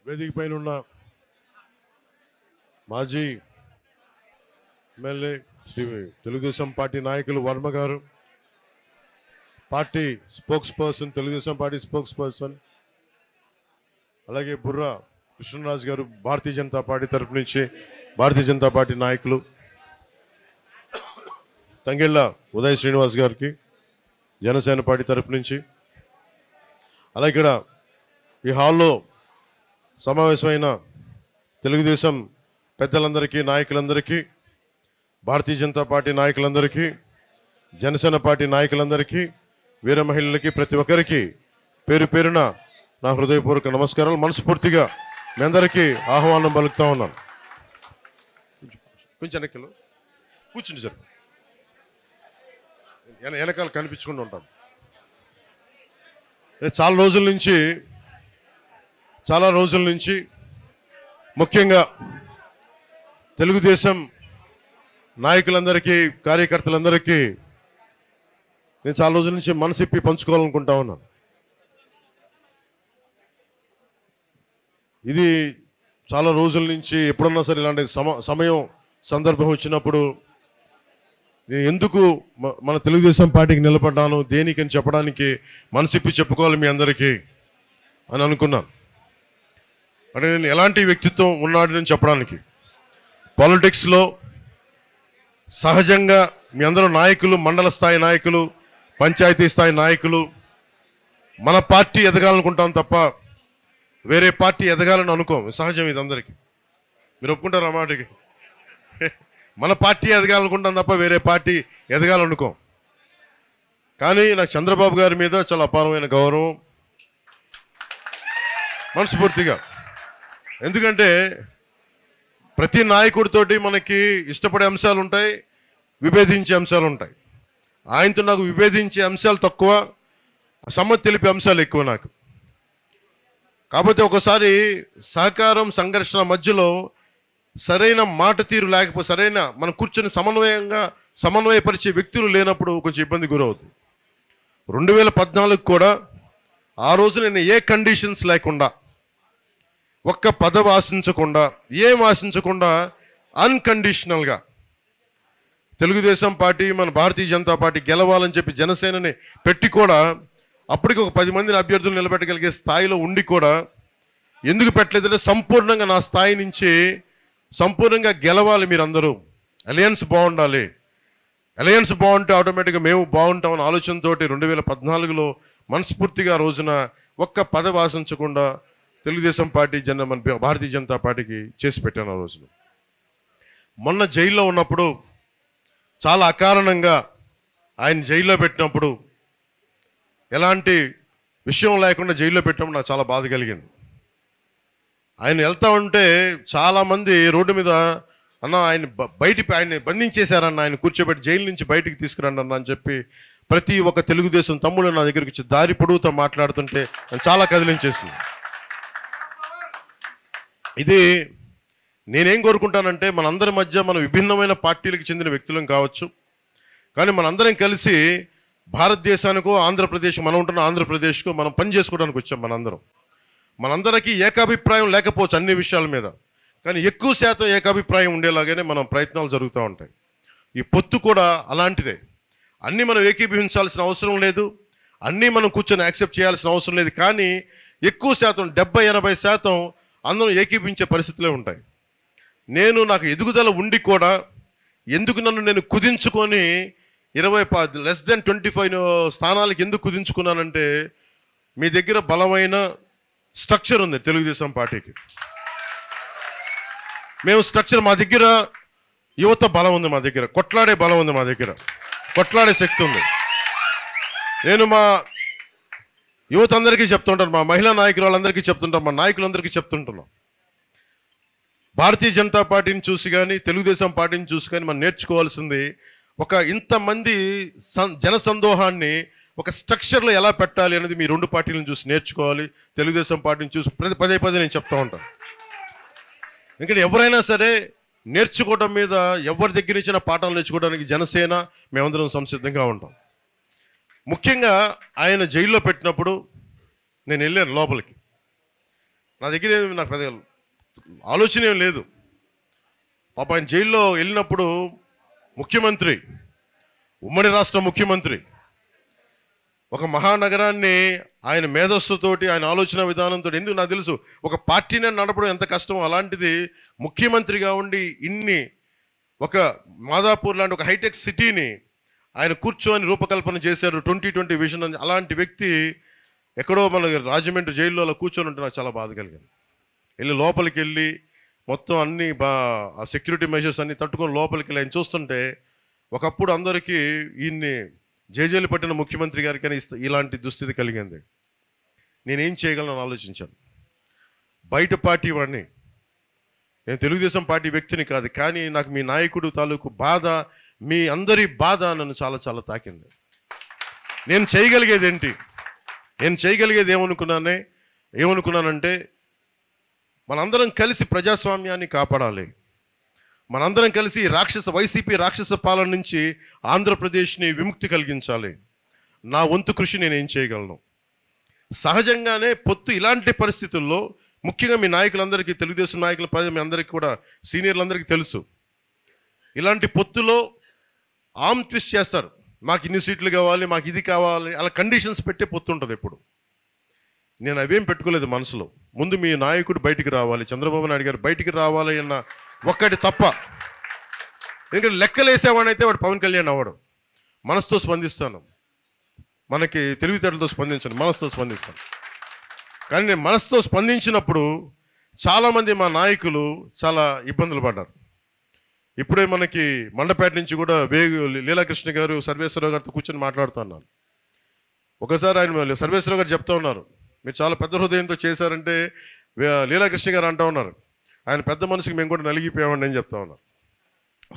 వేదిక పైన ఉన్న మాజీ ఎమ్మెల్యే శ్రీ తెలుగుదేశం పార్టీ నాయకులు వర్మ గారు, party spokes person, Telugu Desam party spokes person, అలాగే బుర్రా కృష్ణరాజు గారు భారతీయ జనతా పార్టీ తరపు నుంచి భారతీయ జనతా పార్టీ నాయకులు, తంగెళ్ళ ఉదయ్ శ్రీనివాస్ గారికి జనసేన పార్టీ తరపు నుంచి, అలాగే ఇక్కడ ఈ హాల్లో సమావేశమైన తెలుగుదేశం పెద్దలందరికీ, నాయకులందరికీ, భారతీయ జనతా పార్టీ నాయకులందరికీ, జనసేన పార్టీ నాయకులందరికీ, వీర మహిళలకి, ప్రతి ఒక్కరికి పేరు పేరున నా హృదయపూర్వక నమస్కారాలు. మనస్ఫూర్తిగా మీ అందరికీ ఆహ్వానం పలుకుతా ఉన్నాను. కొంచెం వెనకలు కూర్చుండి సార్, వెనకాల కనిపించకుండా ఉంటాను. చాలా రోజుల నుంచి ముఖ్యంగా తెలుగుదేశం నాయకులందరికీ, కార్యకర్తలందరికీ నేను చాలా రోజుల నుంచి మనసిప్పి పంచుకోవాలనుకుంటా ఉన్నాను. ఇది చాలా రోజుల నుంచి ఎప్పుడన్నా సరే ఇలాంటి సమయం సందర్భం వచ్చినప్పుడు నేను ఎందుకు మన తెలుగుదేశం పార్టీకి నిలబడ్డాను, దేనికని చెప్పడానికి మనసిప్పి చెప్పుకోవాలి మీ అందరికీ అని అనుకున్నాను. అంటే నేను ఎలాంటి వ్యక్తిత్వం ఉన్నాడని చెప్పడానికి. పాలిటిక్స్లో సహజంగా మీ అందరూ నాయకులు, మండల స్థాయి నాయకులు, పంచాయతీ స్థాయి నాయకులు, మన పార్టీ ఎదగాలనుకుంటాం తప్ప వేరే పార్టీ ఎదగాలని అనుకోం. సహజం ఇది అందరికీ. మీరు ఒప్పుకుంటారు ఆ మాటకి? మన పార్టీ ఎదగాలనుకుంటాం తప్ప వేరే పార్టీ ఎదగాలనుకోం. కానీ నాకు చంద్రబాబు గారి మీద చాలా అపారమైన గౌరవం, మనస్ఫూర్తిగా. ఎందుకంటే ప్రతి నాయకుడితోటి మనకి ఇష్టపడే అంశాలు ఉంటాయి, విభేదించే అంశాలు ఉంటాయి. ఆయనతో నాకు విభేదించే అంశాలు తక్కువ, సమ్మతి తెలిపే అంశాలు ఎక్కువ నాకు. కాకపోతే ఒకసారి సహకారం, సంఘర్షణ మధ్యలో సరైన మాట తీరు లేకపోతే, సరైన మనం కూర్చొని సమన్వయపరిచే వ్యక్తులు లేనప్పుడు కొంచెం ఇబ్బంది గురవుతుంది. 2014 కూడా ఆ రోజు నేను ఏ కండిషన్స్ లేకుండా, ఒక్క పదవి ఆశించకుండా, ఏం ఆశించకుండా అన్కండిషనల్గా తెలుగుదేశం పార్టీ, మన భారతీయ జనతా పార్టీ గెలవాలని చెప్పి జనసేనని పెట్టి కూడా, అప్పటికి ఒక 10 మందిని అభ్యర్థులు నిలబెట్టగలిగే స్థాయిలో ఉండి కూడా ఎందుకు పెట్టలేదంటే సంపూర్ణంగా నా స్థాయి నుంచి సంపూర్ణంగా గెలవాలి, మీరందరూ అలయన్స్ బాగుండాలి, అలయన్స్ బాగుంటే ఆటోమేటిక్గా మేము బాగుంటామన్న ఆలోచనతో 2014లో మనస్ఫూర్తిగా రోజున ఒక్క పదవి ఆశించకుండా తెలుగుదేశం పార్టీ మన భారతీయ జనతా పార్టీకి చేసి పెట్టాను. ఆ రోజున మొన్న జైల్లో ఉన్నప్పుడు, చాలా అకారణంగా ఆయన జైల్లో పెట్టినప్పుడు, ఎలాంటి విషయం లేకుండా జైల్లో పెట్టినప్పుడు నాకు చాలా బాధ కలిగింది. ఆయన వెళ్తా ఉంటే చాలామంది రోడ్డు మీద, అన్న ఆయన్ని బంధించేశారన్న, ఆయన కూర్చోబెట్టి జైలు నుంచి బయటికి తీసుకురండి అన్న అని చెప్పి ప్రతి ఒక్క తెలుగుదేశం తమ్ముడు నా దగ్గరికి వచ్చి దారి పొడుగుతో మాట్లాడుతుంటే చాలా కదిలించేసింది. ఇది నేనేం కోరుకుంటానంటే, మనందరి మధ్య మనం విభిన్నమైన పార్టీలకు చెందిన వ్యక్తులం కావచ్చు, కానీ మనందరం కలిసి భారతదేశానికో, ఆంధ్రప్రదేశ్, మనం ఉంటున్న ఆంధ్రప్రదేశ్కో మనం పని చేసుకోవడానికి వచ్చాం. మనందరికీ ఏకాభిప్రాయం లేకపోవచ్చు అన్ని విషయాల మీద, కానీ ఎక్కువ శాతం ఏకాభిప్రాయం ఉండేలాగానే మనం ప్రయత్నాలు జరుగుతూ ఉంటాయి. ఈ పొత్తు కూడా అలాంటిదే. అన్నీ మనం ఏకీభవించాల్సిన అవసరం లేదు, అన్నీ మనం కూర్చొని యాక్సెప్ట్ చేయాల్సిన అవసరం లేదు, కానీ ఎక్కువ శాతం 70-80% అందరం ఏకీభవించే పరిస్థితులే ఉంటాయి. నాకు ఎదుగుదల ఉండి కూడా ఎందుకు నన్ను నేను కుదించుకొని 25 స్థానాలకు ఎందుకు కుదించుకున్నానంటే, మీ దగ్గర బలమైన స్ట్రక్చర్ ఉంది తెలుగుదేశం పార్టీకి. మేము స్ట్రక్చర్, మా దగ్గర యువత బలం ఉంది, మా దగ్గర కొట్లాడే బలం ఉంది, మా దగ్గర కొట్లాడే శక్తి ఉంది. నేను మా యువత అందరికీ చెప్తుంటాను, మా మహిళా నాయకులు వాళ్ళందరికీ చెప్తుంటాం, మా నాయకులందరికీ చెప్తుంటున్నాం, భారతీయ జనతా పార్టీని చూసి కానీ, తెలుగుదేశం పార్టీని చూసి కానీ మనం నేర్చుకోవాల్సింది, ఇంతమంది జనసందోహాన్ని ఒక స్ట్రక్చర్లో ఎలా పెట్టాలి అనేది మీ రెండు పార్టీలను చూసి నేర్చుకోవాలి. తెలుగుదేశం పార్టీని చూసి పదే నేను చెప్తూ ఉంటాను. ఎందుకంటే ఎవరైనా సరే నేర్చుకోవడం మీద, ఎవరి దగ్గర ఇచ్చిన పాఠాలు నేర్చుకోవడానికి జనసేన మేమందరం సంసిద్ధంగా ఉంటాం. ముఖ్యంగా ఆయన జైల్లో పెట్టినప్పుడు నేను వెళ్ళాను లోపలికి. నా దగ్గర నాకు పెద్ద ఆలోచన ఏం లేదు. పాప ఆయన జైల్లో వెళ్ళినప్పుడు ముఖ్యమంత్రి, ఉమ్మడి రాష్ట్ర ముఖ్యమంత్రి, ఒక మహానగరాన్ని ఆయన మేధస్సుతోటి, ఆయన ఆలోచన విధానంతో, ఎందుకు నాకు తెలుసు ఒక పార్టీని నడపడం ఎంత కష్టం, అలాంటిది ముఖ్యమంత్రిగా ఉండి ఇన్ని ఒక మాదాపూర్ లాంటి ఒక హైటెక్ సిటీని ఆయన కూర్చొని రూపకల్పన చేశారు, 2020 విజన్ అని. అలాంటి వ్యక్తి ఎక్కడో మన రాజమండ్రి జైల్లో అలా కూర్చొని ఉంటే నాకు చాలా బాధ కలిగింది. వెళ్ళి లోపలికి వెళ్ళి మొత్తం అన్ని ఆ సెక్యూరిటీ మెజర్స్ అన్ని తట్టుకొని లోపలికి వెళ్ళి ఆయన చూస్తుంటే ఒకప్పుడు అందరికీ ఈయన్ని జైలు పట్టిన ముఖ్యమంత్రి గారికి ఇలాంటి దుస్థితి కలిగింది. నేనేం చేయగలను ఆలోచించాను. బయట పార్టీ వాడిని, నేను తెలుగుదేశం పార్టీ వ్యక్తిని కాదు, కానీ నాకు మీ నాయకుడు తాలూకు బాధ, మీ అందరి బాధ నన్ను చాలా చాలా తాకింది. నేను చేయగలిగేది ఏంటి? నేను చేయగలిగేది ఏమనుకున్నానంటే మనందరం కలిసి ప్రజాస్వామ్యాన్ని కాపాడాలి. మనందరం కలిసి వైసీపీ రాక్షస పాలన నుంచి ఆంధ్రప్రదేశ్ని విముక్తి కలిగించాలి. నా వంతు కృషి నేనేం చేయగలను? సహజంగానే పొత్తు ఇలాంటి పరిస్థితుల్లో, ముఖ్యంగా మీ నాయకులందరికీ, తెలుగుదేశం నాయకుల మీ అందరికీ కూడా, సీనియర్లందరికీ తెలుసు, ఇలాంటి పొత్తులో ట్విస్ట్ చేస్తారు. మాకు ఇన్ని సీట్లు కావాలి, మాకు ఇది కావాలి, అలా కండిషన్స్ పెట్టే పొత్తు ఉంటుంది ఎప్పుడు. నేను అవేం పెట్టుకోలేదు మనసులో. ముందు మీ నాయకుడు బయటికి రావాలి, చంద్రబాబు నాయుడు గారు బయటికి రావాలి అన్న ఒక్కటి తప్ప. ఎందుకంటే లెక్కలేసేవాడైతే వాడు పవన్ కళ్యాణ్ అవ్వడు. మనసుతో స్పందిస్తాను, మనకి తెలివితేటలతో స్పందించను, మనసుతో స్పందిస్తాను. కానీ నేను మనసుతో స్పందించినప్పుడు చాలామంది మా నాయకులు చాలా ఇబ్బందులు పడ్డారు. ఇప్పుడే మనకి మండపేట నుంచి కూడా లీలాకృష్ణ గారు సర్వేశ్వరరావు గారితో కూర్చొని మాట్లాడుతున్నారు. ఒకసారి ఆయన సర్వేశ్వరరావు గారు చెప్తా ఉన్నారు, మీరు చాలా పెద్ద హృదయంతో చేశారంటే లీలాకృష్ణ గారు అంటూ ఉన్నారు, ఆయన పెద్ద మనసుకి మేము కూడా నలిగిపోయామండి అని చెప్తా ఉన్నారు,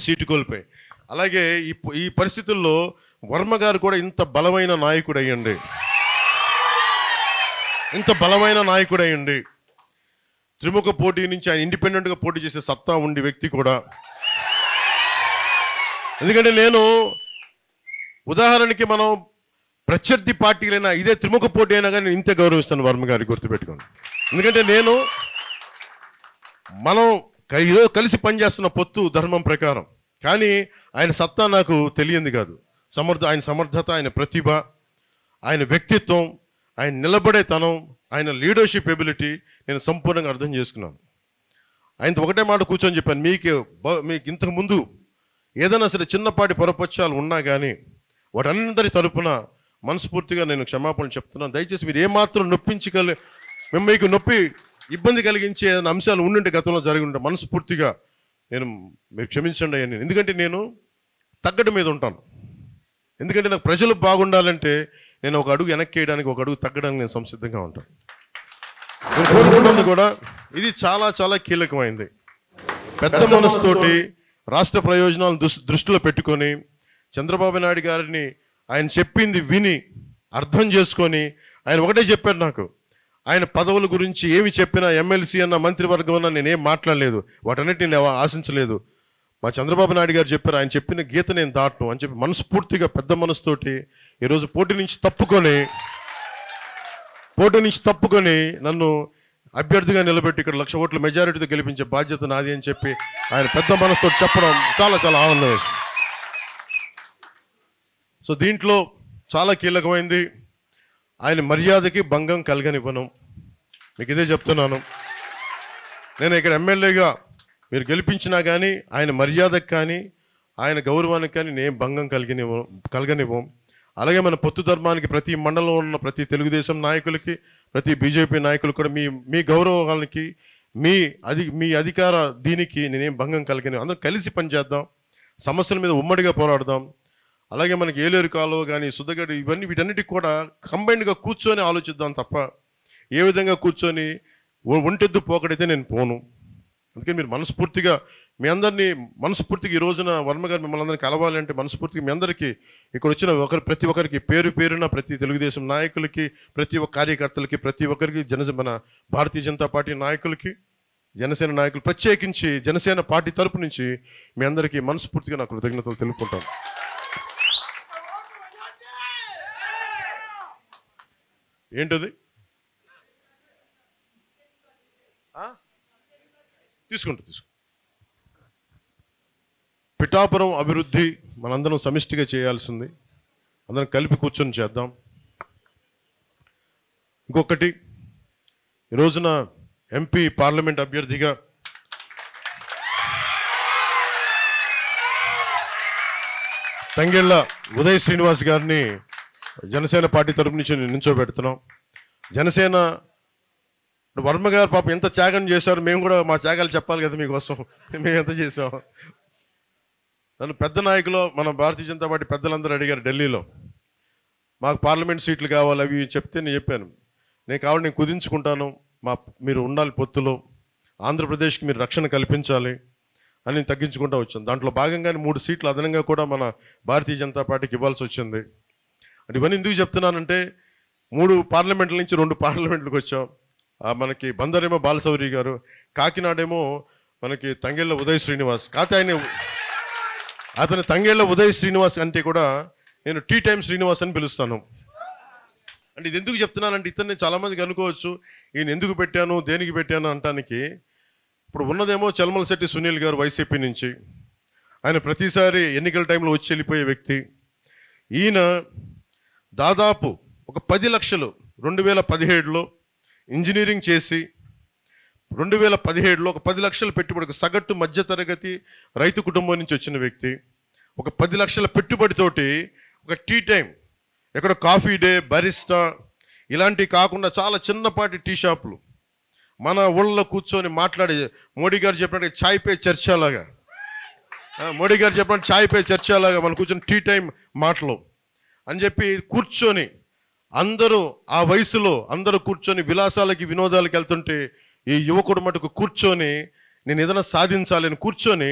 సీటు కోల్పోయి. అలాగే ఈ పరిస్థితుల్లో వర్మ గారు కూడా ఇంత బలమైన నాయకుడు అయ్యండి, ఇంత బలమైన నాయకుడు అయ్యండి, త్రిముఖ పోటీ నుంచి ఆయన ఇండిపెండెంట్గా పోటీ చేసే సత్తా ఉండి వ్యక్తి కూడా. ఎందుకంటే నేను ఉదాహరణకి మనం ప్రత్యర్థి పార్టీలైనా ఇదే త్రిముఖ పోటీ అయినా కానీ ఇంతే గౌరవిస్తాను వర్మ గారికి, గుర్తుపెట్టుకోండి. ఎందుకంటే మనం ఈరోజు కలిసి పనిచేస్తున్న పొత్తు ధర్మం ప్రకారం, కానీ ఆయన సత్తా నాకు తెలియంది కాదు. ఆయన సమర్థత, ఆయన ప్రతిభ, ఆయన వ్యక్తిత్వం, ఆయన నిలబడేతనం, ఆయన లీడర్షిప్ ఎబిలిటీ నేను సంపూర్ణంగా అర్థం చేసుకున్నాను. ఆయనతో ఒకటే మాట కూర్చొని చెప్పాను, మీకు ఇంతకుముందు ఏదైనా సరే చిన్నపాటి పొరపక్షాలు ఉన్నా కానీ వాటందరి తరపున మనస్ఫూర్తిగా నేను క్షమాపణలు చెప్తున్నాను. దయచేసి మీరు ఏమాత్రం మీకు ఇబ్బంది కలిగించే అంశాలు ఉండుంటే, గతంలో జరిగి ఉంటే మనస్ఫూర్తిగా మీరు క్షమించండి అని. ఎందుకంటే నేను తగ్గడం మీద ఉంటాను. ఎందుకంటే నాకు ప్రజలు బాగుండాలంటే నేను ఒక అడుగు వెనక్కి వేయడానికి, ఒక అడుగు తగ్గడానికి నేను సంసిద్ధంగా ఉంటాను. నేను కోరుకున్నది కూడా ఇది చాలా చాలా కీలకమైంది. పెద్ద మనసుతోటి రాష్ట్ర ప్రయోజనాలను దృష్టిలో పెట్టుకొని చంద్రబాబు నాయుడు గారిని ఆయన చెప్పింది విని అర్థం చేసుకొని, ఆయన ఒకటే చెప్పారు నాకు, ఆయన పదవుల గురించి ఏమి చెప్పినా, ఎమ్మెల్సీ అన్న మంత్రివర్గం అన్న నేనేం మాట్లాడలేదు, వాటన్నిటిని నేను ఆశించలేదు. మా చంద్రబాబు నాయుడు గారు చెప్పారు, ఆయన చెప్పిన గీత నేను దాటను అని చెప్పి మనస్ఫూర్తిగా పెద్ద మనసుతోటి ఈరోజు పోటీ నుంచి తప్పుకొని నన్ను అభ్యర్థిగా నిలబెట్టి ఇక్కడ 1,00,000 ఓట్ల మెజారిటీతో గెలిపించే బాధ్యత నాది అని చెప్పి ఆయన పెద్ద మనసుతో చెప్పడం చాలా చాలా ఆనందం వేసింది. సో దీంట్లో చాలా కీలకమైంది, ఆయన మర్యాదకి భంగం కలగనివ్వను. మీకు ఇదే చెప్తున్నాను. నేను ఇక్కడ ఎమ్మెల్యేగా మీరు గెలిపించినా కానీ ఆయన మర్యాదకు కానీ ఆయన గౌరవానికి కానీ నేను భంగం కలగనివ్వం. అలాగే మన పొత్తు ధర్మానికి ప్రతి మండలంలో ఉన్న ప్రతి తెలుగుదేశం నాయకులకి, ప్రతి బీజేపీ నాయకులు కూడా మీ గౌరవానికి, మీ అధికార దీనికి నేనేం భంగం కలిగిన. అందరం కలిసి పనిచేద్దాం, సమస్యల మీద ఉమ్మడిగా పోరాడదాం. అలాగే మనకి ఏలేరు కాలువ కానీ, సుద్దగడ్డ, వీటన్నిటికి కూడా కంబైన్డ్గా కూర్చొని ఆలోచిద్దాం తప్ప ఏ విధంగా కూర్చొని ఒంటెద్దు పోకడైతే నేను పోను. అందుకని మీరు మనస్ఫూర్తిగా ఈ రోజున వర్మ గారు మిమ్మల్ని అందరినీ కలవాలంటే మనస్ఫూర్తిగా మీ అందరికీ ఇక్కడ వచ్చిన ప్రతి ఒక్కరికి పేరున ప్రతి తెలుగుదేశం నాయకులకి, ప్రతి ఒక్క కార్యకర్తలకి, ప్రతి ఒక్కరికి మన భారతీయ జనతా పార్టీ నాయకులకి, జనసేన నాయకులు, ప్రత్యేకించి జనసేన పార్టీ తరపు నుంచి మీ అందరికీ మనస్ఫూర్తిగా నా కృతజ్ఞతలు తెలుపుకుంటాను. ఏంటది? తీసుకుంటా. పిఠాపురం అభివృద్ధి మనందరం సమిష్టిగా చేయాల్సింది, అందరం కలిపి కూర్చొని చేద్దాం. ఇంకొకటి, ఈ రోజున ఎంపీ పార్లమెంట్ అభ్యర్థిగా తంగెళ్ళ ఉదయ్ శ్రీనివాస్ గారిని జనసేన పార్టీ తరపు నుంచి నిల్చోబెడుతున్నాం. జనసేన వర్మ గారు పాపం ఎంత త్యాగం చేశారు, మేము కూడా మా త్యాగాలు చెప్పాలి కదా మీకోసం. మేము ఎంత చేసాం. నన్ను పెద్ద నాయకులు మన భారతీయ జనతా పార్టీ పెద్దలందరూ అడిగారు ఢిల్లీలో, మాకు పార్లమెంట్ సీట్లు కావాలి అవి చెప్తే నేను చెప్పాను, నేను కావాలి నేను కుదించుకుంటాను, మీరు ఉండాలి పొత్తులో, ఆంధ్రప్రదేశ్కి మీరు రక్షణ కల్పించాలి అని తగ్గించుకుంటూ వచ్చాను. దాంట్లో భాగంగానే 3 సీట్లు అదనంగా కూడా మన భారతీయ జనతా పార్టీకి ఇవ్వాల్సి వచ్చింది. అంటే ఇవన్నీ ఎందుకు చెప్తున్నానంటే 3 పార్లమెంట్ల నుంచి 2 పార్లమెంట్లకు వచ్చాం. మనకి బందరేమో బాలశౌరి గారు, కాకినాడేమో మనకి తంగెళ్ళ ఉదయ్ శ్రీనివాస్. కాకపోతే అతని తంగెళ్ళ ఉదయ్ శ్రీనివాస్ అంటే కూడా నేను టీ టైమ్ శ్రీనివాస్ అని పిలుస్తాను. అంటే ఇది ఎందుకు చెప్తున్నానంటే ఇతన్ని చాలామందికి అనుకోవచ్చు ఈయన ఎందుకు పెట్టాను దేనికి పెట్టాను అంటానికి. ఇప్పుడు ఉన్నదేమో చల్మలశెట్టి సునీల్ గారు వైసీపీ నుంచి, ఆయన ప్రతిసారి ఎన్నికల టైంలో వచ్చి వెళ్ళిపోయే వ్యక్తి. ఈయన దాదాపు ఒక 10 లక్షలు 2017లో ఇంజనీరింగ్ చేసి 2017లో ఒక 10 లక్షల పెట్టుబడి, సగటు మధ్యతరగతి రైతు కుటుంబం నుంచి వచ్చిన వ్యక్తి. ఒక 10 లక్షల పెట్టుబడితోటి ఒక టీ టైం, ఎక్కడ కాఫీ డే, బరిస్టా ఇలాంటివి కాకుండా చాలా చిన్నపాటి టీ షాపులు మన ఊళ్ళలో కూర్చొని మాట్లాడే, మోడీ గారు చెప్పినట్టు చాయ్ పే చర్చలాగా, మోడీ గారు చెప్పినట్టు చాయ్ పే చర్చలాగా మనం కూర్చొని టీ టైం మాటలు అని చెప్పి కూర్చొని అందరూ ఆ వయసులో అందరూ కూర్చొని విలాసాలకి వినోదాలకి వెళ్తుంటే ఈ యువకుడు మటుకు కూర్చొని నేను ఏదైనా సాధించాలి అని కూర్చొని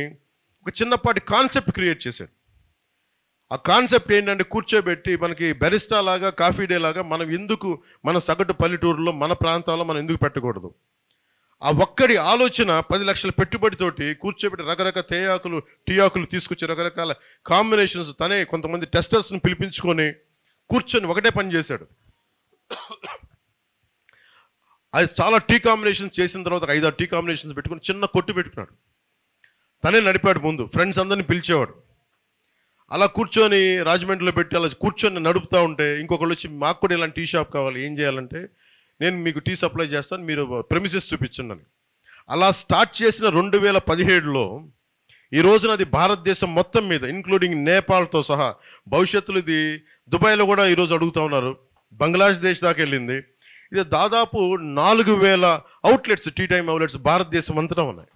ఒక చిన్నపాటి కాన్సెప్ట్ క్రియేట్ చేశాడు. ఆ కాన్సెప్ట్ ఏంటంటే కూర్చోబెట్టి మనకి బెరిస్టా లాగా కాఫీ డే లాగా మనం ఎందుకు మన సగటు పల్లెటూరులో మన ప్రాంతాల్లో మనం ఎందుకు పెట్టకూడదు. ఆ ఒక్కడి ఆలోచన 10 లక్షల పెట్టుబడితోటి కూర్చోబెట్టి రకరకాల టీ ఆకులు తీసుకొచ్చి రకరకాల కాంబినేషన్స్ తనే కొంతమంది టెస్టర్స్ని పిలిపించుకొని కూర్చొని ఒకటే పని చేశాడు. అది చాలా టీ కాంబినేషన్స్ చేసిన తర్వాత 5-6 టీ కాంబినేషన్స్ పెట్టుకుని చిన్న కొట్టు పెట్టుకున్నాడు. తనే నడిపాడు, ముందు ఫ్రెండ్స్ అందరిని పిలిచేవాడు. అలా కూర్చొని రాజమండ్రిలో పెట్టి అలా కూర్చొని నడుపుతూ ఉంటే ఇంకొకళ్ళు వచ్చి మాకు కూడా ఇలాంటి టీ షాప్ కావాలి, ఏం చేయాలంటే నేను మీకు టీ సప్లై చేస్తాను, మీరు ప్రెమిసెస్ చూపించండి అని. అలా స్టార్ట్ చేసిన 2017లో ఈ రోజున అది భారతదేశం మొత్తం మీద ఇంక్లూడింగ్ నేపాల్తో సహా, భవిష్యత్తులో ఇది దుబాయ్లో కూడా ఈరోజు అడుగుతూ ఉన్నారు, బంగ్లాదేశ్ దాకా వెళ్ళింది. ఇది దాదాపు 4000 అవుట్లెట్స్, టీ టైమ్ అవుట్లెట్స్ భారతదేశం అంతటా ఉన్నాయి.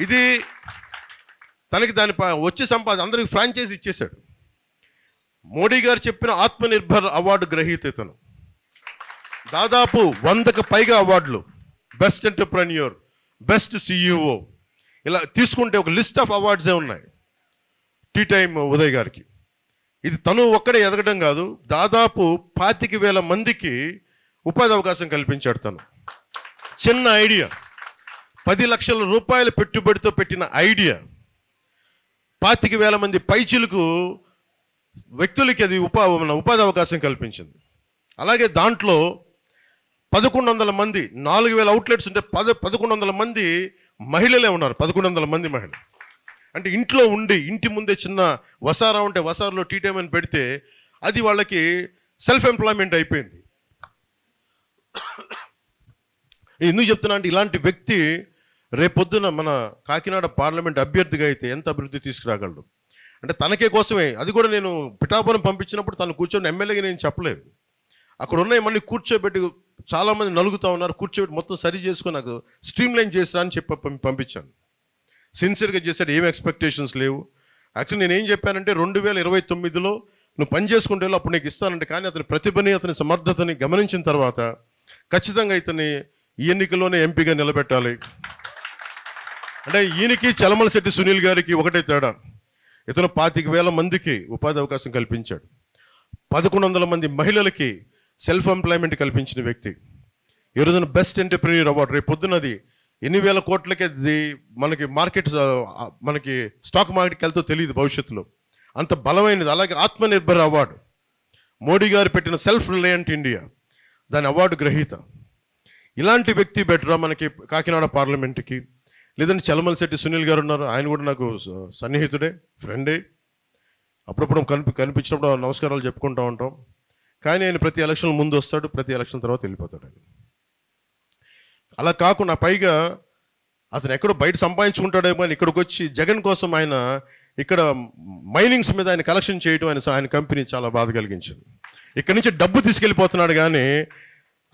ఇది తనకి దాని వచ్చే అందరికి ఫ్రాంచైజ్ ఇచ్చేశాడు. మోడీ గారు చెప్పిన ఆత్మనిర్భర్ అవార్డు గ్రహీత ఇతను. దాదాపు 100కు పైగా అవార్డులు, బెస్ట్ ఎంటర్ప్రెన్యూర్, బెస్ట్ సిఇఓ, ఇలా తీసుకుంటే ఒక లిస్ట్ ఆఫ్ అవార్డ్సే ఉన్నాయి టీ టైమ్ ఉదయ్ గారికి. ఇది తను ఒక్కడే ఎదగడం కాదు, దాదాపు 25,000 మందికి ఉపాధి అవకాశం కల్పించాడు తను. చిన్న ఐడియా, 10 లక్షల రూపాయల పెట్టుబడితో పెట్టిన ఐడియా 25,000 మంది పైచిలకు వ్యక్తులకి అది ఉపాధి అవకాశం కల్పించింది. అలాగే దాంట్లో 1100 మంది, 4,000 అవుట్లెట్స్ ఉంటే 1100 మంది మహిళలే ఉన్నారు. 1100 మంది మహిళలు అంటే ఇంట్లో ఉండి ఇంటి ముందే చిన్న వసారా ఉంటే వసారాలో టీ టైమ్ అని పెడితే అది వాళ్ళకి సెల్ఫ్ ఎంప్లాయ్మెంట్ అయిపోయింది. ఎందుకు చెప్తున్నా అంటే ఇలాంటి వ్యక్తి రేపొద్దున మన కాకినాడ పార్లమెంట్ అభ్యర్థిగా అయితే ఎంత అభివృద్ధి తీసుకురాగలడు అంటే తనకే కోసమే. అది కూడా నేను పిఠాపురం పంపించినప్పుడు తను కూర్చొని ఎమ్మెల్యేగా నేను చెప్పలేదు, అక్కడ ఉన్నాయి మళ్ళీ కూర్చోబెట్టి చాలామంది నలుగుతూ ఉన్నారు, కూర్చోబెట్టి మొత్తం సరి చేసుకొని నాకు స్ట్రీమ్లైన్ చేసిరా అని చెప్పి పంపించాను. సిన్సియర్గా చేశాడు, ఏం ఎక్స్పెక్టేషన్స్ లేవు. యాక్చువల్లీ నేను ఏం చెప్పానంటే 2029లో నువ్వు పని చేసుకుంటే అప్పుడు నీకు ఇస్తానంటే, కానీ అతని ప్రతిభని అతని సమర్థతని గమనించిన తర్వాత ఖచ్చితంగా ఇతన్ని ఈ ఎన్నికల్లోనే ఎంపీగా నిలబెట్టాలి. అంటే ఈయనకి చలమలశెట్టి సునీల్ గారికి ఒకటే తేడా, ఇతను 25,000 మందికి ఉపాధి అవకాశం కల్పించాడు, 1100 మంది మహిళలకి సెల్ఫ్ ఎంప్లాయ్మెంట్ కల్పించిన వ్యక్తి. ఈ రోజున బెస్ట్ ఎంటర్ప్రెన్యూర్ అవార్డు రేపు పొద్దున్నది ఎన్ని వేల కోట్లకి అది మనకి మార్కెట్, మనకి స్టాక్ మార్కెట్కి వెళ్తే తెలియదు భవిష్యత్తులో, అంత బలమైనది. అలాగే ఆత్మనిర్భర్ అవార్డు మోడీ గారు పెట్టిన సెల్ఫ్ రిలయంట్ ఇండియా, దాని అవార్డు గ్రహీత. ఇలాంటి వ్యక్తి బెటరా మనకి కాకినాడ పార్లమెంట్కి? లేదంటే చలమలశెట్టి సునీల్ గారు ఉన్నారు, ఆయన కూడా నాకు సన్నిహితుడే, ఫ్రెండే. అప్పుడప్పుడు కనిపించినప్పుడు నమస్కారాలు చెప్పుకుంటూ ఉంటాం. కానీ ఆయన ప్రతి ఎలక్షన్ ముందు వస్తాడు, ప్రతి ఎలక్షన్ తర్వాత వెళ్ళిపోతాడు. అలా కాకుండా పైగా అతను ఎక్కడో బయట సంపాదించుకుంటాడేమో అని ఇక్కడికి వచ్చి జగన్ కోసం ఆయన ఇక్కడ మైనింగ్స్ మీద ఆయన కలెక్షన్ చేయడం ఆయన కంపెనీ చాలా బాధ కలిగించింది. ఇక్కడి నుంచి డబ్బు తీసుకెళ్ళిపోతున్నాడు కానీ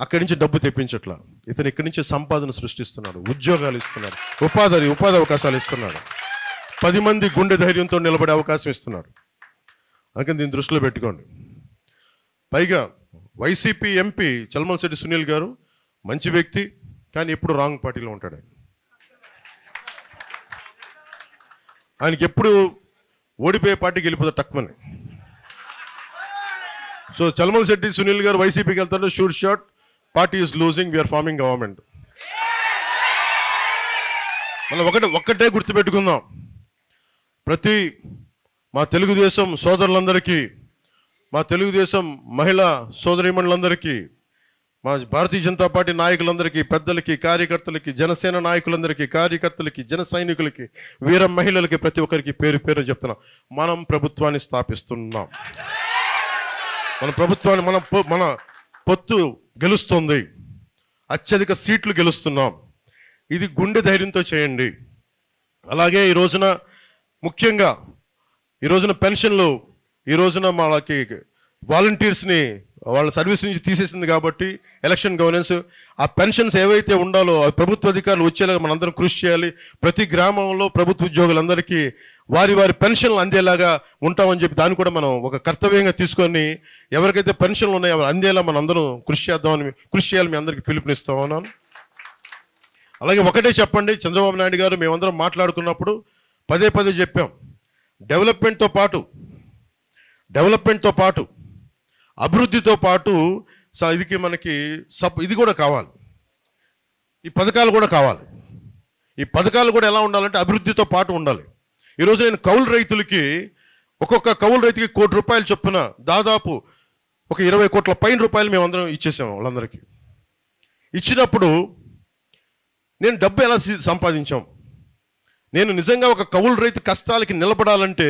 అక్కడి నుంచి డబ్బు తెప్పించట్లా. ఇతను ఇక్కడి నుంచి సంపాదన సృష్టిస్తున్నాడు, ఉద్యోగాలు ఇస్తున్నాడు, ఉపాధి అవకాశాలు ఇస్తున్నాడు, 10 మంది గుండె ధైర్యంతో నిలబడే అవకాశం ఇస్తున్నాడు. అందుకని దీన్ని దృష్టిలో పెట్టుకోండి. పైగా వైసీపీ ఎంపీ చలమలశెట్టి సునీల్ గారు మంచి వ్యక్తి, కానీ ఎప్పుడు రాంగ్ పార్టీలో ఉంటాడు. ఆయనకి ఎప్పుడు ఓడిపోయే పార్టీకి వెళ్ళిపోతాడు టక్మని. సో చలమలశెట్టి సునీల్ గారు వైసీపీకి వెళ్తారు, sure shot party is losing, we are forming government. మనం ఒక్కటే గుర్తుపెట్టుకుందాం. ప్రతి మా తెలుగుదేశం సోదరులందరికీ, మా తెలుగుదేశం మహిళా సోదరీమణులందరికీ, మా భారతీయ జనతా పార్టీ నాయకులందరికీ, పెద్దలకి, కార్యకర్తలకి, జనసేన నాయకులందరికీ, కార్యకర్తలకి, జన సైనికులకి, వీర మహిళలకి, ప్రతి ఒక్కరికి పేరు పేరు చెప్తున్నాం. మనం ప్రభుత్వాన్ని స్థాపిస్తున్నాం. మన ప్రభుత్వాన్ని మన పొత్తు గెలుస్తుంది, అత్యధిక సీట్లు గెలుస్తున్నాం. ఇది గుండె ధైర్యంతో చేయండి. అలాగే ఈ రోజున ముఖ్యంగా ఈ రోజున పెన్షన్లు, ఈ రోజున వాళ్ళకి వాలంటీర్స్ని వాళ్ళ సర్వీస్ నుంచి తీసేసింది కాబట్టి ఎలక్షన్ గవర్నెన్స్, ఆ పెన్షన్స్ ఏవైతే ఉండాలో ఆ ప్రభుత్వ అధికారులు వచ్చేలాగా మనందరం కృషి చేయాలి. ప్రతి గ్రామంలో ప్రభుత్వ ఉద్యోగులందరికీ వారి పెన్షన్లు అందేలాగా ఉంటామని చెప్పి దాన్ని కూడా మనం ఒక కర్తవ్యంగా తీసుకొని ఎవరికైతే పెన్షన్లు ఉన్నాయో అవి అందేలా మనం అందరం కృషి చేయాలి. మీ అందరికీ పిలుపునిస్తా ఉన్నాను. అలాగే ఒకటే చెప్పండి, చంద్రబాబు నాయుడు గారు మేమందరం మాట్లాడుకున్నప్పుడు పదే చెప్పాం, డెవలప్మెంట్తో పాటు అభివృద్ధితో పాటు ఇది కూడా కావాలి, ఈ పథకాలు కూడా కావాలి. ఈ పథకాలు కూడా ఎలా ఉండాలంటే అభివృద్ధితో పాటు ఉండాలి. ఈరోజు నేను కౌలు రైతులకి, ఒక్కొక్క కౌలు రైతుకి ₹1 కోటి చొప్పున దాదాపు ఒక 20 కోట్ల పైన రూపాయలు మేమందరం ఇచ్చేసాము వాళ్ళందరికీ. ఇచ్చినప్పుడు నేను డబ్బు ఎలా సంపాదించాం? నేను నిజంగా ఒక కౌలు రైతు కష్టాలకి నిలబడాలంటే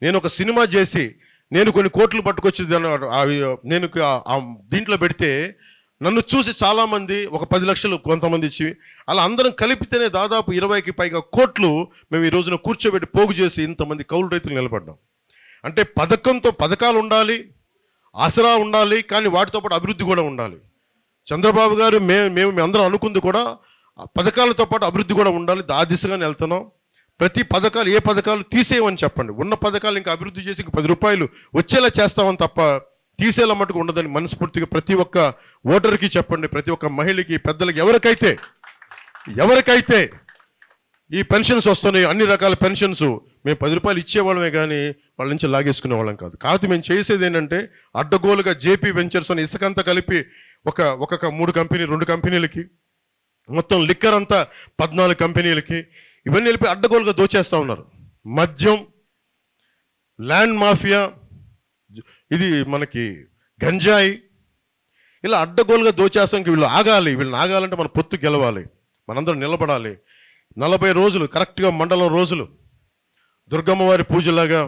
నేను ఒక సినిమా చేసి నేను కొన్ని కోట్లు పట్టుకొచ్చి నేను దీంట్లో పెడితే నన్ను చూసి చాలామంది ఒక 10 లక్షలు కొంతమంది ఇచ్చి అలా అందరం కలిపితేనే దాదాపు 20కి పైగా కోట్లు మేము ఈ రోజున కూర్చోబెట్టి పోగు చేసి ఇంతమంది కౌలు రైతులు నిలబడ్డాం. అంటే పథకాలు ఉండాలి, ఆసరా ఉండాలి, కానీ వాటితో పాటు అభివృద్ధి కూడా ఉండాలి. చంద్రబాబు గారు మేము అందరం అనుకుంది కూడా పథకాలతో పాటు అభివృద్ధి కూడా ఉండాలి. ఆ దిశగానే వెళ్తున్నాం. ప్రతి పథకాలు, ఏ పథకాలు తీసేయమని చెప్పండి. ఉన్న పథకాలు ఇంకా అభివృద్ధి చేసి ఇంక ₹10 వచ్చేలా చేస్తామని తప్ప తీసేలా మటుకు ఉండదని మనస్ఫూర్తిగా ప్రతి ఒక్క ఓటర్కి చెప్పండి. ప్రతి ఒక్క మహిళకి, పెద్దలకి, ఎవరికైతే ఈ పెన్షన్స్ వస్తున్నాయి, అన్ని రకాల పెన్షన్స్ మేము ₹10 ఇచ్చేవాళ్ళమే కానీ వాళ్ళ నుంచి లాగేసుకునే వాళ్ళం కాదు. కాబట్టి మేము చేసేది ఏంటంటే అడ్డగోలుగా జేపీ వెంచర్స్ అని ఇసుకంతా కలిపి ఒక 3 కంపెనీ, 2 కంపెనీలకి, మొత్తం లిక్కర్ అంతా 14 కంపెనీలకి, ఇవన్నీ వెళ్ళి అడ్డగోలుగా దోచేస్తూ ఉన్నారు. మద్యం, ల్యాండ్ మాఫియా, ఇది మనకి గంజాయి, ఇలా అడ్డగోలుగా దోచేస్తానికి వీళ్ళని ఆగాలంటే మన పొత్తు గెలవాలి, మనందరం నిలబడాలి. 40 రోజులు కరెక్ట్గా మండలం రోజులు దుర్గమ్మవారి పూజలాగా,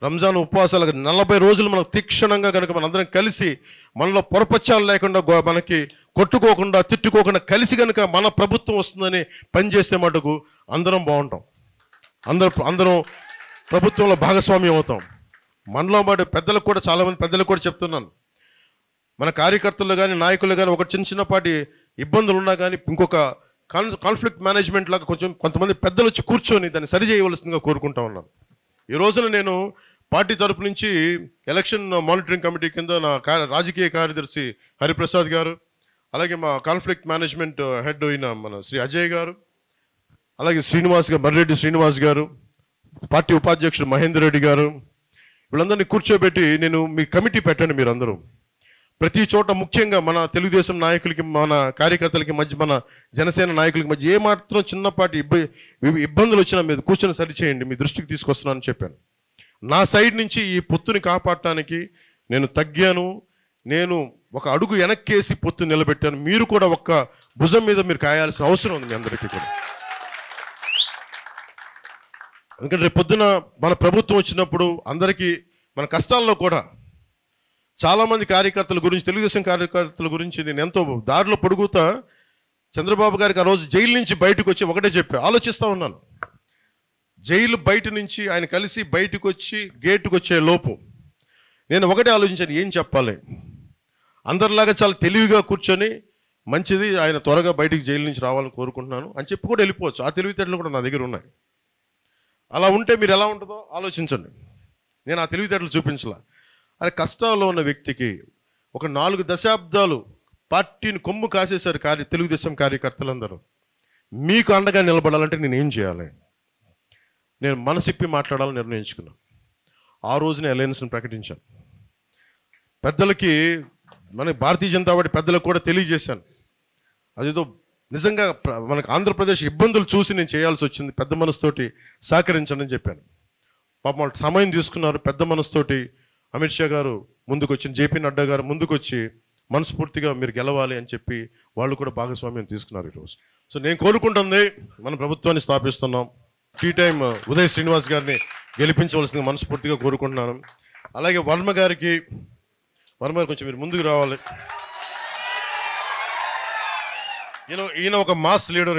రంజాన్ ఉపవాసాలుగా 40 రోజులు మనకు తీక్షణంగా కనుక మనందరం కలిసి మనలో పొరపచ్చాలు లేకుండా మనకి కొట్టుకోకుండా, తిట్టుకోకుండా కలిసి కనుక మన ప్రభుత్వం వస్తుందని పనిచేస్తే మటుకు అందరం బాగుంటాం. అందరం ప్రభుత్వంలో భాగస్వామ్యం అవుతాం. మనలో మాట పెద్దలకు కూడా, చాలామంది పెద్దలకు కూడా చెప్తున్నాను, మన కార్యకర్తలు కానీ నాయకులు కానీ ఒక చిన్నపాటి ఇబ్బందులు ఉన్నా కానీ ఇంకొక కాన్ఫ్లిక్ట్ మేనేజ్మెంట్ లాగా కొంతమంది పెద్దలు వచ్చి కూర్చొని దాన్ని సరి చేయవలసిందిగా కోరుకుంటా ఉన్నాను. ఈ రోజున నేను పార్టీ తరపు నుంచి ఎలక్షన్ మానిటరింగ్ కమిటీ కింద నా రాజకీయ కార్యదర్శి హరిప్రసాద్ గారు, అలాగే మా కాన్ఫ్లిక్ట్ మేనేజ్మెంట్ హెడ్ అయిన మన శ్రీ అజయ్ గారు, అలాగే మర్రెడ్డి శ్రీనివాస్ గారు, పార్టీ ఉపాధ్యక్షుడు మహేందర్ రెడ్డి గారు, వీళ్ళందరినీ కూర్చోబెట్టి నేను మీ కమిటీ పెట్టండి. మీరు అందరూ ప్రతి చోట, ముఖ్యంగా మన తెలుగుదేశం నాయకులకి, మన కార్యకర్తలకి మధ్య, మన జనసేన నాయకులకి మధ్య ఏమాత్రం చిన్నపాటి ఇబ్బందులు వచ్చినా మీద కూర్చొని సరిచేయండి, మీ దృష్టికి తీసుకొస్తున్నానని చెప్పాను. నా సైడ్ నుంచి ఈ పొత్తుని కాపాడటానికి నేను తగ్గాను. నేను ఒక అడుగు వెనక్కేసి పొత్తు నిలబెట్టాను. మీరు కూడా ఒక్క భుజం మీద మీరు కాయాల్సిన అవసరం ఉంది మీ అందరికీ కూడా. ఎందుకంటే రేపు పొద్దున మన ప్రభుత్వం వచ్చినప్పుడు అందరికీ మన కష్టాల్లో కూడా చాలామంది కార్యకర్తల గురించి, తెలుగుదేశం కార్యకర్తల గురించి నేను ఎంతో దారిలో పొడుగుతా చంద్రబాబు గారికి ఆ రోజు జైలు నుంచి బయటకు వచ్చి ఒకటే చెప్పా, ఆలోచిస్తూ ఉన్నాను. జైలు బయట నుంచి ఆయన కలిసి బయటకు వచ్చి గేటుకు వచ్చే లోపు నేను ఒకటే ఆలోచించాను, ఏం చెప్పాలి. అందరిలాగా చాలా తెలివిగా కూర్చొని మంచిది, ఆయన త్వరగా బయటికి జైలు నుంచి రావాలని కోరుకుంటున్నాను అని చెప్పి కూడా వెళ్ళిపోవచ్చు. ఆ తెలివితేటలు కూడా నా దగ్గర ఉన్నాయి. అలా ఉంటే మీరు ఎలా ఉంటుందో ఆలోచించండి. నేను ఆ తెలివితేటలు చూపించలా. అరే, కష్టాల్లో ఉన్న వ్యక్తికి ఒక 4 దశాబ్దాలు పార్టీని కొమ్ము కాసేశారు తెలుగుదేశం కార్యకర్తలందరూ. మీకు అండగా నిలబడాలంటే నేను ఏం చేయాలి? నేను మనసిప్పి మాట్లాడాలని నిర్ణయించుకున్నాను. ఆ రోజునే అలయన్స్ని ప్రకటించాను. పెద్దలకి, మన భారతీయ జనతా పార్టీ పెద్దలకు కూడా తెలియజేశాను. అదేదో నిజంగా మనకు ఆంధ్రప్రదేశ్ ఇబ్బందులు చూసి నేను చేయాల్సి వచ్చింది, పెద్ద మనసుతోటి సహకరించండి అని చెప్పాను. పాపం వాళ్ళు సమయం తీసుకున్నారు. పెద్ద మనసుతోటి అమిత్ షా గారు ముందుకు వచ్చి, జేపీ నడ్డా గారు ముందుకు వచ్చి మనస్ఫూర్తిగా మీరు గెలవాలి అని చెప్పి వాళ్ళు కూడా భాగస్వామ్యం తీసుకున్నారు ఈరోజు. సో నేను కోరుకుంటుంది, మన ప్రభుత్వాన్ని స్థాపిస్తున్నాం. టీ టైం ఉదయ్ శ్రీనివాస్ గారిని గెలిపించవలసిందిగా మనస్ఫూర్తిగా కోరుకుంటున్నాను. అలాగే వర్మ గారు కొంచెం మీరు ముందుకు రావాలి. ఈయన ఒక మాస్ లీడర్.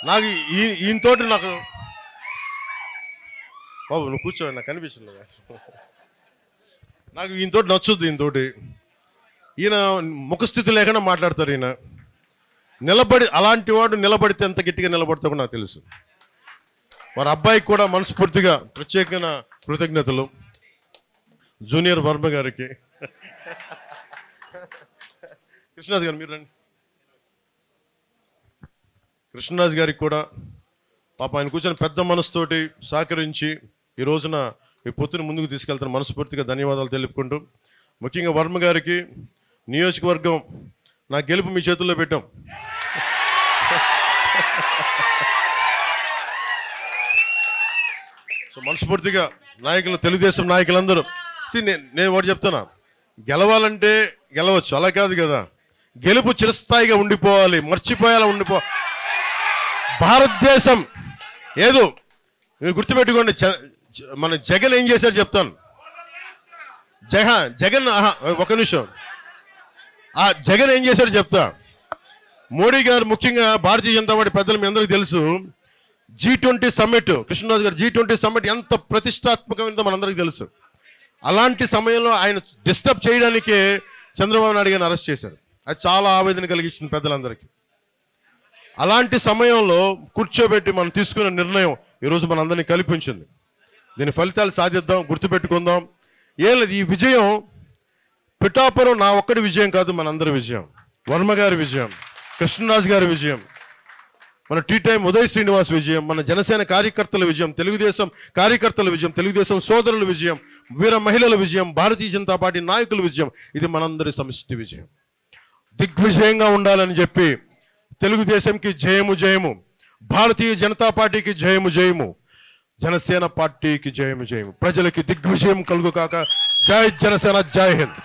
నాకు ఈయనతోటి నాకు, బాబు నువ్వు కూర్చో, నాకు కనిపించలేదు. నాకు ఈయనతోటి నచ్చుద్ది. ఈయన ముఖస్థితి లేకుండా మాట్లాడతారు. ఈయన నిలబడి, అలాంటి వాడు నిలబడితే ఎంత గట్టిగా నిలబడతాడో నాకు తెలుసు. వారి అబ్బాయికి కూడా మనస్ఫూర్తిగా ప్రత్యేకమైన కృతజ్ఞతలు. జూనియర్ వర్మ గారికి. కృష్ణరాజు గారు మీరు రండి. కృష్ణరాజు గారికి కూడా పాప ఆయన కూర్చొని పెద్ద మనసుతోటి సహకరించి ఈ రోజున ఈ పొత్తుని ముందుకు తీసుకెళ్తాను. మనస్ఫూర్తిగా ధన్యవాదాలు తెలుపుకుంటూ, ముఖ్యంగా వర్మ గారికి, నియోజకవర్గం నా గెలుపు మీ చేతుల్లో పెట్టాం. సో మనస్ఫూర్తిగా నాయకులు, తెలుగుదేశం నాయకులందరూ, నేను ఒకటి చెప్తున్నా, గెలవాలంటే గెలవచ్చు, అలా కాదు కదా. గెలుపు చిరస్థాయిగా ఉండిపోవాలి, మర్చిపోయేలా ఉండిపోవాలి. భారతదేశం ఏదో మీరు గుర్తుపెట్టుకోండి. మన జగన్ ఏం చేశారు చెప్తాను. జగన్ ఒక నిమిషం, ఆ జగన్ ఏం చేశాడు చెప్తా. మోడీ గారు, ముఖ్యంగా భారతీయ జనతా పార్టీ పెద్దలు మీ అందరికీ తెలుసు, G20 సమ్మిట్, కృష్ణరాజు గారు G20 సమ్మిట్ ఎంత ప్రతిష్టాత్మకమైనదో మనందరికీ తెలుసు. అలాంటి సమయంలో ఆయన డిస్టర్బ్ చేయడానికే చంద్రబాబు నాయుడు గారిని అరెస్ట్ చేశారు. అది చాలా ఆవేదన కలిగించింది పెద్దలందరికీ. అలాంటి సమయంలో కూర్చోబెట్టి మనం తీసుకున్న నిర్ణయం ఈరోజు మనందరినీ కల్పించింది. దీని ఫలితాలు సాధిద్దాం, గుర్తుపెట్టుకుందాం. ఏం లేదు, ఈ విజయం పిఠాపురం నా ఒక్కడి విజయం కాదు, మనందరి విజయం. వర్మ గారి విజయం, కృష్ణరాజు గారి విజయం, మన టీ టైం ఉదయ్ శ్రీనివాస్ విజయం, మన జనసేన కార్యకర్తల విజయం, తెలుగుదేశం కార్యకర్తల విజయం, తెలుగుదేశం సోదరుల విజయం, వీర మహిళల విజయం, భారతీయ జనతా పార్టీ నాయకుల విజయం. ఇది మనందరి సమిష్టి విజయం. దిగ్విజయంగా ఉండాలని చెప్పి తెలుగుదేశంకి జయము జయము, భారతీయ జనతా పార్టీకి జయము జయము, జనసేన పార్టీకి జయము జయము, ప్రజలకి దిగ్విజయం కలుగు కాక. జై జనసేన, జై హింద్.